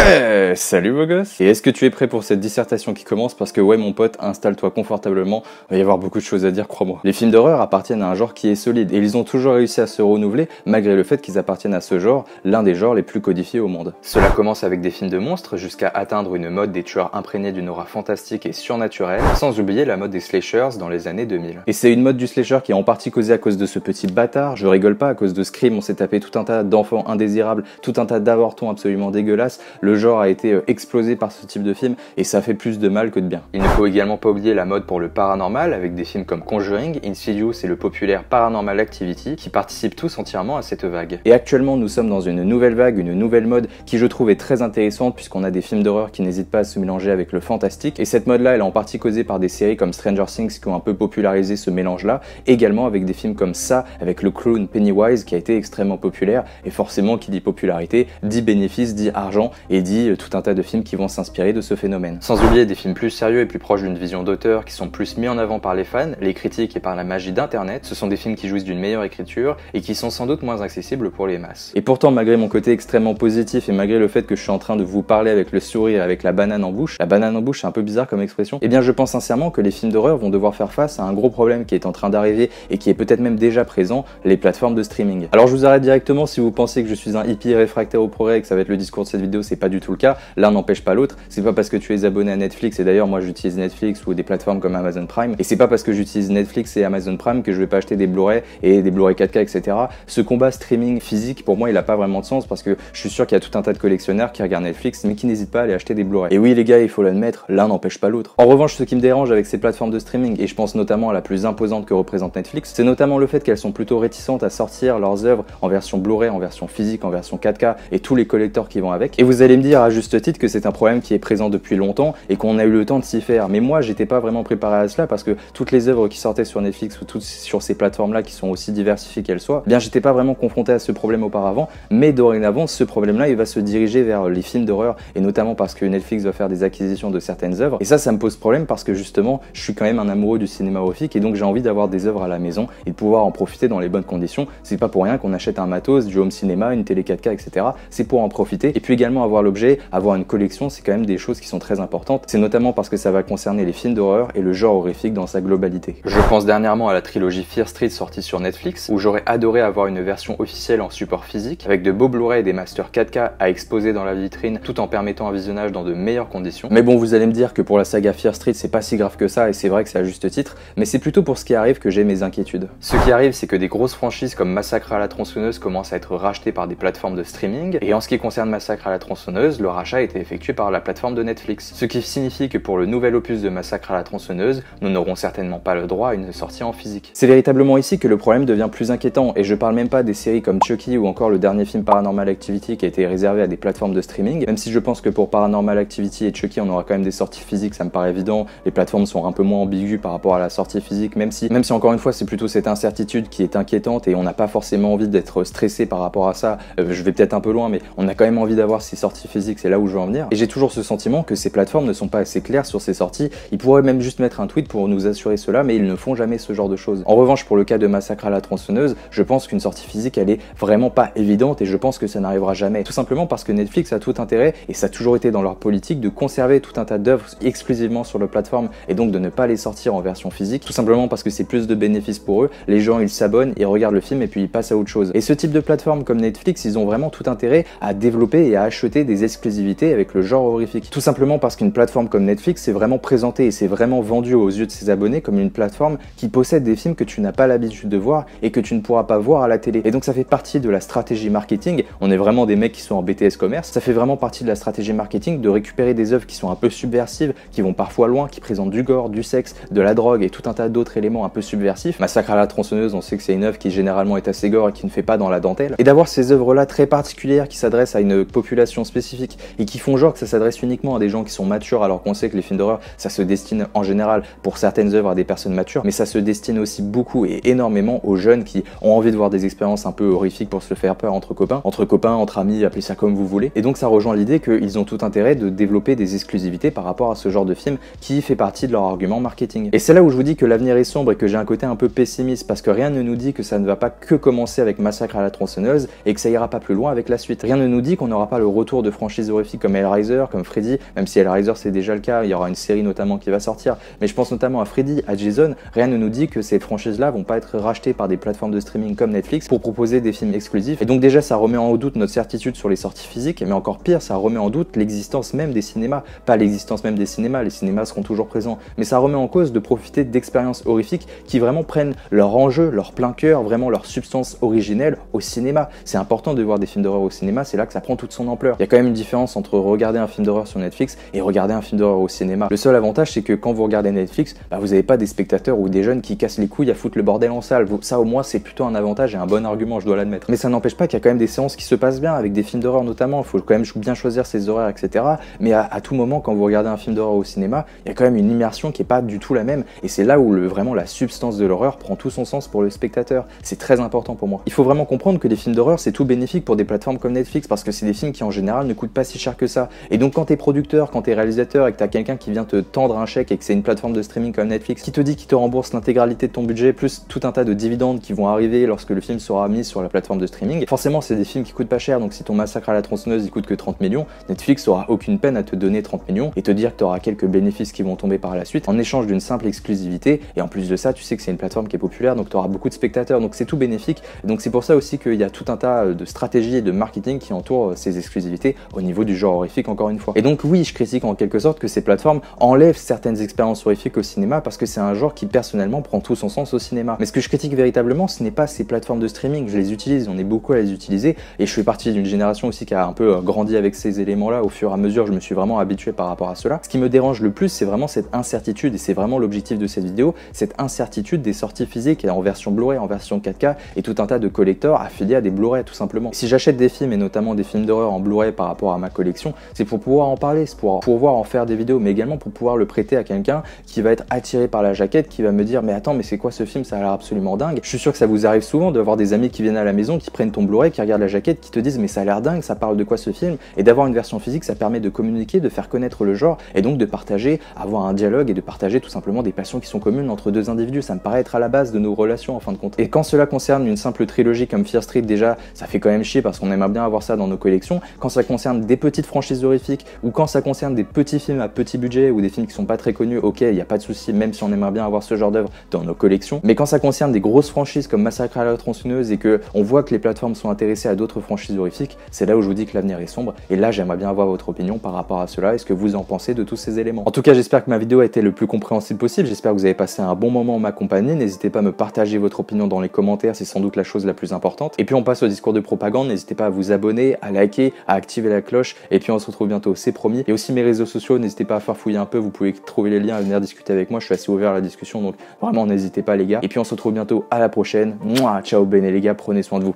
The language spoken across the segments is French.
Ouais, salut beau gosse. Et est-ce que tu es prêt pour cette dissertation qui commence? Parce que ouais mon pote, installe-toi confortablement, il va y avoir beaucoup de choses à dire, crois-moi. Les films d'horreur appartiennent à un genre qui est solide, et ils ont toujours réussi à se renouveler, malgré le fait qu'ils appartiennent à ce genre, l'un des genres les plus codifiés au monde. Cela commence avec des films de monstres, jusqu'à atteindre une mode des tueurs imprégnés d'une aura fantastique et surnaturelle, sans oublier la mode des slashers dans les années 2000. Et c'est une mode du slasher qui est en partie causée à cause de ce petit bâtard, je rigole pas, à cause de Scream, on s'est tapé tout un tas d'enfants indésirables, tout un tas d'avortons absolument dégueulasses, le genre a été explosé par ce type de film et ça fait plus de mal que de bien. Il ne faut également pas oublier la mode pour le paranormal avec des films comme Conjuring, Insidious et le populaire Paranormal Activity qui participent tous entièrement à cette vague. Et actuellement nous sommes dans une nouvelle vague, une nouvelle mode qui je trouve est très intéressante puisqu'on a des films d'horreur qui n'hésitent pas à se mélanger avec le fantastique et cette mode là elle est en partie causée par des séries comme Stranger Things qui ont un peu popularisé ce mélange là, également avec des films comme ça avec le clown Pennywise qui a été extrêmement populaire et forcément qui dit popularité dit bénéfice, dit argent et dit tout un tas de films qui vont s'inspirer de ce phénomène. Sans oublier des films plus sérieux et plus proches d'une vision d'auteur qui sont plus mis en avant par les fans, les critiques et par la magie d'internet. Ce sont des films qui jouissent d'une meilleure écriture et qui sont sans doute moins accessibles pour les masses. Et pourtant malgré mon côté extrêmement positif et malgré le fait que je suis en train de vous parler avec le sourire, avec la banane en bouche c'est un peu bizarre comme expression, eh bien je pense sincèrement que les films d'horreur vont devoir faire face à un gros problème qui est en train d'arriver et qui est peut-être même déjà présent, les plateformes de streaming. Alors je vous arrête directement si vous pensez que je suis un hippie réfractaire au progrès et que ça va être le discours de cette vidéo, c'est pas du tout le cas. L'un n'empêche pas l'autre. C'est pas parce que tu es abonné à Netflix, et d'ailleurs moi j'utilise Netflix ou des plateformes comme Amazon Prime, et c'est pas parce que j'utilise Netflix et Amazon Prime que je vais pas acheter des Blu-ray et des Blu-ray 4K, etc. Ce combat streaming physique, pour moi, il a pas vraiment de sens parce que je suis sûr qu'il y a tout un tas de collectionneurs qui regardent Netflix mais qui n'hésitent pas à aller acheter des Blu-ray. Et oui les gars, il faut l'admettre, l'un n'empêche pas l'autre. En revanche, ce qui me dérange avec ces plateformes de streaming, et je pense notamment à la plus imposante que représente Netflix, c'est notamment le fait qu'elles sont plutôt réticentes à sortir leurs œuvres en version Blu-ray, en version physique, en version 4K et tous les collectors qui vont avec. Et vous allez me dire à juste titre que c'est un problème qui est présent depuis longtemps et qu'on a eu le temps de s'y faire. Mais moi, j'étais pas vraiment préparé à cela parce que toutes les œuvres qui sortaient sur Netflix ou toutes sur ces plateformes-là qui sont aussi diversifiées qu'elles soient, eh bien j'étais pas vraiment confronté à ce problème auparavant. Mais dorénavant, ce problème-là, il va se diriger vers les films d'horreur et notamment parce que Netflix va faire des acquisitions de certaines œuvres. Et ça me pose problème parce que justement, je suis quand même un amoureux du cinéma horrifique et donc j'ai envie d'avoir des œuvres à la maison et de pouvoir en profiter dans les bonnes conditions. C'est pas pour rien qu'on achète un matos, du home cinéma, une télé 4K, etc. C'est pour en profiter et puis également avoir l'objet, avoir une collection, c'est quand même des choses qui sont très importantes. C'est notamment parce que ça va concerner les films d'horreur et le genre horrifique dans sa globalité. Je pense dernièrement à la trilogie Fear Street sortie sur Netflix où j'aurais adoré avoir une version officielle en support physique avec de beaux Blu-ray et des masters 4K à exposer dans la vitrine tout en permettant un visionnage dans de meilleures conditions. Mais bon, vous allez me dire que pour la saga Fear Street c'est pas si grave que ça et c'est vrai que c'est à juste titre, mais c'est plutôt pour ce qui arrive que j'ai mes inquiétudes. Ce qui arrive, c'est que des grosses franchises comme Massacre à la tronçonneuse commencent à être rachetées par des plateformes de streaming et en ce qui concerne Massacre à la tronçonneuse, le rachat a été effectué par la plateforme de Netflix. Ce qui signifie que pour le nouvel opus de Massacre à la tronçonneuse, nous n'aurons certainement pas le droit à une sortie en physique. C'est véritablement ici que le problème devient plus inquiétant et je parle même pas des séries comme Chucky ou encore le dernier film Paranormal Activity qui a été réservé à des plateformes de streaming, même si je pense que pour Paranormal Activity et Chucky on aura quand même des sorties physiques, ça me paraît évident, les plateformes sont un peu moins ambiguës par rapport à la sortie physique, même si encore une fois c'est plutôt cette incertitude qui est inquiétante et on n'a pas forcément envie d'être stressé par rapport à ça, je vais peut-être un peu loin mais on a quand même envie d'avoir ces sorties physiques, c'est là où je veux en venir, et j'ai toujours ce sentiment que ces plateformes ne sont pas assez claires sur ces sorties, ils pourraient même juste mettre un tweet pour nous assurer cela mais ils ne font jamais ce genre de choses. En revanche pour le cas de Massacre à la tronçonneuse, je pense qu'une sortie physique elle est vraiment pas évidente et je pense que ça n'arrivera jamais, tout simplement parce que Netflix a tout intérêt, et ça a toujours été dans leur politique, de conserver tout un tas d'œuvres exclusivement sur leur plateforme et donc de ne pas les sortir en version physique, tout simplement parce que c'est plus de bénéfices pour eux, les gens ils s'abonnent, ils regardent le film et puis ils passent à autre chose. Et ce type de plateforme comme Netflix, ils ont vraiment tout intérêt à développer et à acheter des exclusivités avec le genre horrifique. Tout simplement parce qu'une plateforme comme Netflix c'est vraiment présenté et c'est vraiment vendu aux yeux de ses abonnés comme une plateforme qui possède des films que tu n'as pas l'habitude de voir et que tu ne pourras pas voir à la télé. Et donc ça fait partie de la stratégie marketing, on est vraiment des mecs qui sont en BTS commerce, ça fait vraiment partie de la stratégie marketing de récupérer des œuvres qui sont un peu subversives, qui vont parfois loin, qui présentent du gore, du sexe, de la drogue et tout un tas d'autres éléments un peu subversifs. Massacre à la tronçonneuse, on sait que c'est une œuvre qui généralement est assez gore et qui ne fait pas dans la dentelle. Et d'avoir ces œuvres-là très particulières qui s'adressent à une population spécifique et qui font genre que ça s'adresse uniquement à des gens qui sont matures, alors qu'on sait que les films d'horreur, ça se destine en général pour certaines œuvres à des personnes matures, mais ça se destine aussi beaucoup et énormément aux jeunes qui ont envie de voir des expériences un peu horrifiques pour se faire peur entre copains, entre amis, appelez ça comme vous voulez. Et donc ça rejoint l'idée qu'ils ont tout intérêt de développer des exclusivités par rapport à ce genre de film qui fait partie de leur argument marketing. Et c'est là où je vous dis que l'avenir est sombre et que j'ai un côté un peu pessimiste parce que rien ne nous dit que ça ne va pas que commencer avec Massacre à la tronçonneuse et que ça ira pas plus loin avec la suite. Rien ne nous dit qu'on n'aura pas le retour de franchises horrifiques comme Hellraiser, comme Freddy, même si Hellraiser c'est déjà le cas, il y aura une série notamment qui va sortir, mais je pense notamment à Freddy, à Jason, rien ne nous dit que ces franchises-là vont pas être rachetées par des plateformes de streaming comme Netflix pour proposer des films exclusifs. Et donc déjà ça remet en doute notre certitude sur les sorties physiques, mais encore pire, ça remet en doute l'existence même des cinémas. Pas l'existence même des cinémas, les cinémas seront toujours présents, mais ça remet en cause de profiter d'expériences horrifiques qui vraiment prennent leur enjeu, leur plein cœur, vraiment leur substance originelle au cinéma. C'est important de voir des films d'horreur au cinéma, c'est là que ça prend toute son ampleur. Il y a quand même une différence entre regarder un film d'horreur sur Netflix et regarder un film d'horreur au cinéma. Le seul avantage, c'est que quand vous regardez Netflix, vous n'avez pas des spectateurs ou des jeunes qui cassent les couilles à foutre le bordel en salle. Ça au moins c'est plutôt un avantage et un bon argument, je dois l'admettre. Mais ça n'empêche pas qu'il y a quand même des séances qui se passent bien avec des films d'horreur notamment. Il faut quand même bien choisir ses horaires, etc. Mais à tout moment, quand vous regardez un film d'horreur au cinéma, il y a quand même une immersion qui est pas du tout la même. Et c'est là où vraiment la substance de l'horreur prend tout son sens pour le spectateur. C'est très important pour moi. Il faut vraiment comprendre que les films d'horreur, c'est tout bénéfique pour des plateformes comme Netflix parce que c'est des films qui en général ne coûtent pas si cher que ça. Et donc quand t'es producteur, quand t'es réalisateur et que t'as quelqu'un qui vient te tendre un chèque et que c'est une plateforme de streaming comme Netflix qui te dit qu'il te rembourse l'intégralité de ton budget plus tout un tas de dividendes qui vont arriver lorsque le film sera mis sur la plateforme de streaming, forcément c'est des films qui coûtent pas cher. Donc si ton Massacre à la tronçonneuse il coûte que 30 millions, Netflix aura aucune peine à te donner 30 millions et te dire que tu auras quelques bénéfices qui vont tomber par la suite en échange d'une simple exclusivité. Et en plus de ça, tu sais que c'est une plateforme qui est populaire, donc tu auras beaucoup de spectateurs, donc c'est tout bénéfique. Donc c'est pour ça aussi qu'il y a tout un tas de stratégies et de marketing qui entourent ces exclusivités au niveau du genre horrifique, encore une fois. Et donc oui, je critique en quelque sorte que ces plateformes enlèvent certaines expériences horrifiques au cinéma parce que c'est un genre qui personnellement prend tout son sens au cinéma. Mais ce que je critique véritablement, ce n'est pas ces plateformes de streaming. Je les utilise, on est beaucoup à les utiliser et je fais partie d'une génération aussi qui a un peu grandi avec ces éléments-là. Au fur et à mesure, je me suis vraiment habitué par rapport à cela. Ce qui me dérange le plus, c'est vraiment cette incertitude et c'est vraiment l'objectif de cette vidéo, cette incertitude des sorties physiques en version Blu-ray, en version 4K et tout un tas de collectors affiliés à des Blu-ray tout simplement. Si j'achète des films et notamment des films d'horreur en Blu-ray par rapport à ma collection, c'est pour pouvoir en parler, c'est pour pouvoir en faire des vidéos, mais également pour pouvoir le prêter à quelqu'un qui va être attiré par la jaquette, qui va me dire mais attends, mais c'est quoi ce film, ça a l'air absolument dingue. Je suis sûr que ça vous arrive souvent d'avoir des amis qui viennent à la maison, qui prennent ton Blu-ray, qui regardent la jaquette, qui te disent mais ça a l'air dingue, ça parle de quoi ce film, et d'avoir une version physique, ça permet de communiquer, de faire connaître le genre et donc de partager, avoir un dialogue et de partager tout simplement des passions qui sont communes entre deux individus. Ça me paraît être à la base de nos relations en fin de compte. Et quand cela concerne une simple trilogie comme Fear Street, déjà ça fait quand même chier parce qu'on aimerait bien avoir ça dans nos collections. Quand ça concerne des petites franchises horrifiques ou quand ça concerne des petits films à petit budget ou des films qui sont pas très connus, ok, il n'y a pas de souci, même si on aimerait bien avoir ce genre d'œuvre dans nos collections. Mais quand ça concerne des grosses franchises comme Massacre à la tronçonneuse et que on voit que les plateformes sont intéressées à d'autres franchises horrifiques, c'est là où je vous dis que l'avenir est sombre. Et là, j'aimerais bien avoir votre opinion par rapport à cela et ce que vous en pensez de tous ces éléments. En tout cas, j'espère que ma vidéo a été le plus compréhensible possible. J'espère que vous avez passé un bon moment en ma compagnie. N'hésitez pas à me partager votre opinion dans les commentaires, c'est sans doute la chose la plus importante. Et puis on passe au discours de propagande. N'hésitez pas à vous abonner, à liker, à activer la cloche. Et puis on se retrouve bientôt, c'est promis. Et aussi mes réseaux sociaux, n'hésitez pas à farfouiller un peu. Vous pouvez trouver les liens à venir discuter avec moi. Je suis assez ouvert à la discussion, donc vraiment n'hésitez pas les gars. Et puis on se retrouve bientôt à la prochaine. Mouah, ciao bene les gars, prenez soin de vous.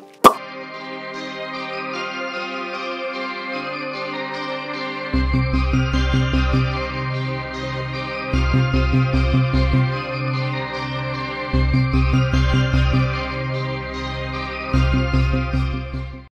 Thank you.